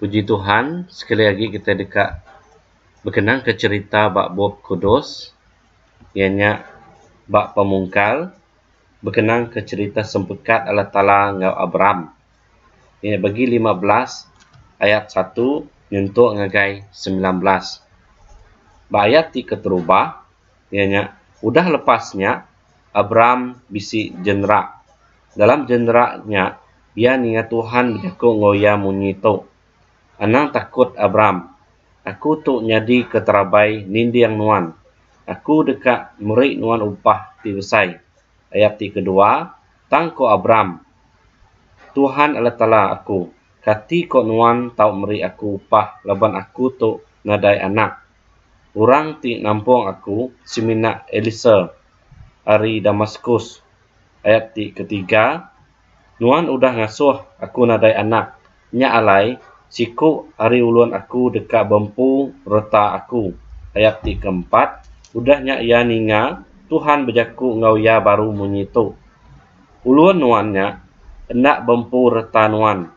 Puji Tuhan, sekali lagi kita dekat berkenang ke cerita bak Bob Kudus, ianya bak pemungkal, berkenang ke cerita sempekat Allah Ta'ala ngau Abraham. Ia bagi 15 ayat 1 nyentuk ngagai 19. Bak ayat ti keterubah, ianya udah lepasnya Abraham bisi jenera. Dalam jeneraknya, ia ningat Tuhan berjaku ngoya munyito. Anang takut Abraham. Aku tu nyadi keterabai nindi yang nuan. Aku dekat murid nuan upah ti besai. Ayat ti kedua, tangko Abraham. Tuhan Allah Ta'ala aku. Kati ko nuan tau meri aku upah laban aku tu nadai anak. Urang ti nampung aku simina Elisa ari Damaskus. Ayat ti ketiga, nuan udah ngasuh aku nadai anak. Nya alai siku hari ulun aku dekat bempu reta aku. Ayat ti keempat, udahnya ia ninga Tuhan berjaku ngau ya baru menyitu. Ulun nuannya hendak bempu reta nuan.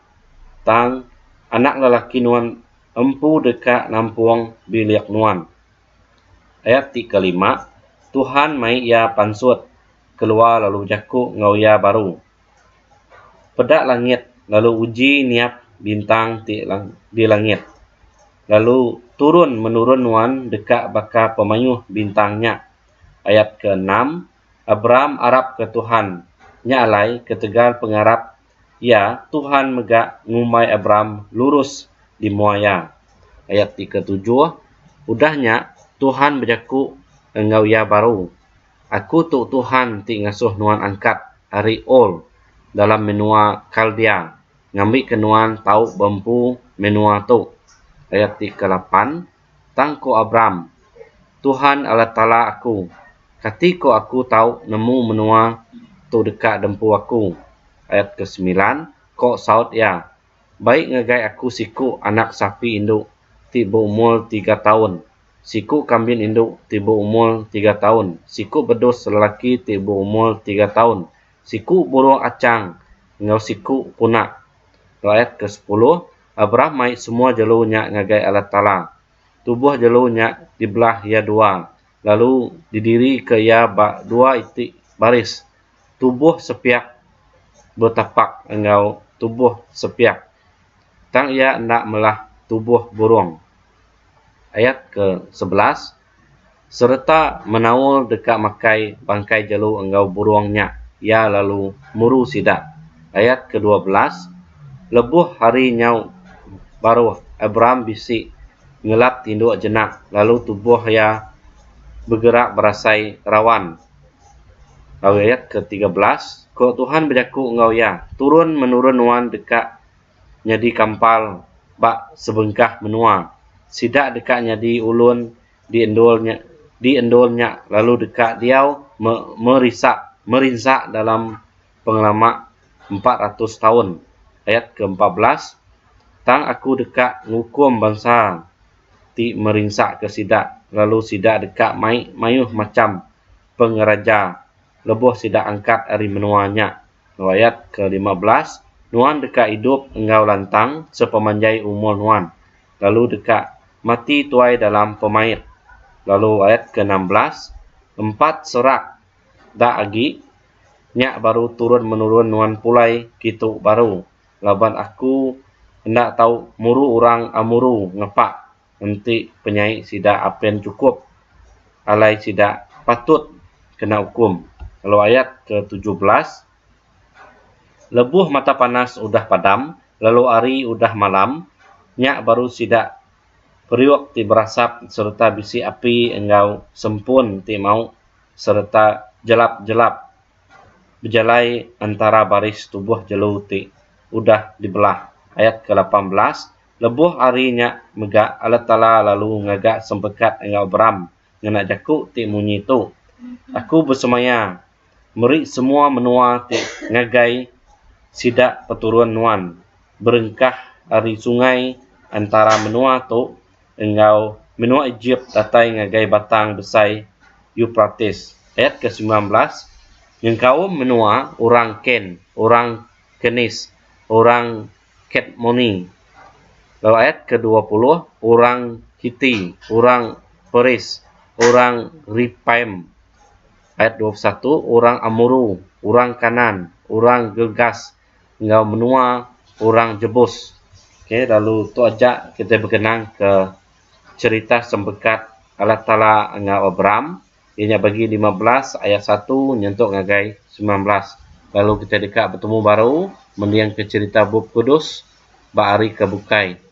Tang anak lelaki nuan empu dekat nampung bilik nuan. Ayat ti kelima, Tuhan mai ia pansut keluar lalu berjaku ngau ya baru. Pedak langit lalu uji niap bintang di langit. Lalu turun menurun nuan dekat baka pemayuh bintangnya. Ayat ke-6, Abraham arap ke Tuhan. Nya alai ketegal pengarap, ya Tuhan megak ngumai Abraham lurus di muaya. Ayat ke-7, udahnya Tuhan berjaku engau ya baru. Aku tu Tuhan ti ngasuh nuan angkat hari ol dalam menua Kaldea. Ngambil kenuan tau bempu menua tu. Ayat ke-8, tangko Abraham. Tuhan Allah Ta'ala aku. Katiko aku tahu nemu menua tu dekat dempu aku. Ayat ke-9, kok saut ya. Baik ngegai aku siku anak sapi induk tiba umur 3 tahun. Siku kambing induk tiba umur 3 tahun. Siku bedus lelaki tiba umur 3 tahun. Siku burung acang ngau siku punak. Ayat ke-10, Abraham mai semua jalunya ngagai Allah Ta'ala. Tubuh jalunya dibelah ya dua. Lalu didiri ke ya dua itik baris. Tubuh sepiak bertapak engau tubuh sepiak. Tang ia hendak melah tubuh burung. Ayat ke-11, serta menaul dekat makai bangkai jalu engau burungnya. Ya lalu muru sidak. Ayat ke-12, lebuh hari nyau baru Abraham bisi ngelap tinduk jenak. Lalu tubuh ya bergerak berasai rawan. Lalu ayat ke-13, ko Tuhan berjaku engau ya turun menurun nuan dekat nyadi kampal bak sebengkah menua. Sidak dekat nyadi ulun di endolnya lalu dekat diau merinsak dalam pengalaman 400 tahun. Ayat ke-14, tang aku dekat ngukum bangsa ti meringsak ke sidak. Lalu sidak dekat mayuh macam pengeraja. Lebuh sidak angkat ari menuanya. Ayat ke-15, nuan dekat hidup engau lantang sepemanjai umur nuan. Lalu dekat mati tuai dalam pemait. Lalu ayat ke-16, 4 serak dak agi nyak baru turun menurun nuan pulai kitu baru. Laban aku hendak tahu muru orang amuru ngepak nanti penyai sidak apen cukup alai sidak patut kena hukum. Lalu ayat ke-17, lebuh mata panas udah padam lalu hari udah malam nyak baru sidak periuk ti berasap serta bisi api engau sempun ti mau serta jelap-jelap berjalai antara baris tubuh jelu ti udah dibelah. Ayat ke-18, lebuh harinya megak Allah Ta'ala lalu ngagak sempekat engau Abraham ngena jaku ti munyi tu. Aku bersemaya meri semua menua ti ngagai sidak peturun nuan berengkah hari sungai antara menua tu engau menua Egypt datai ngagai batang besai Euphrates. Ayat ke-19, engkau menua orang Ken, orang Kenis, orang Ketmoni. Lalu ayat ke-20, orang Hiti, orang Peris, orang Ripaim. Ayat 21, orang Amuru, orang Kanan, orang Girgas, ngau Menua, orang Jebus. Okey, lalu tu aja kita berkenang ke cerita sembekat Allah Taala ngau Abraham. Ianya bagi 15 ayat 1 nyentuk ngagai 19. Lalu kita dekat bertemu baru mendiang ke cerita Bob Kudus, Ba'ari Kebukai.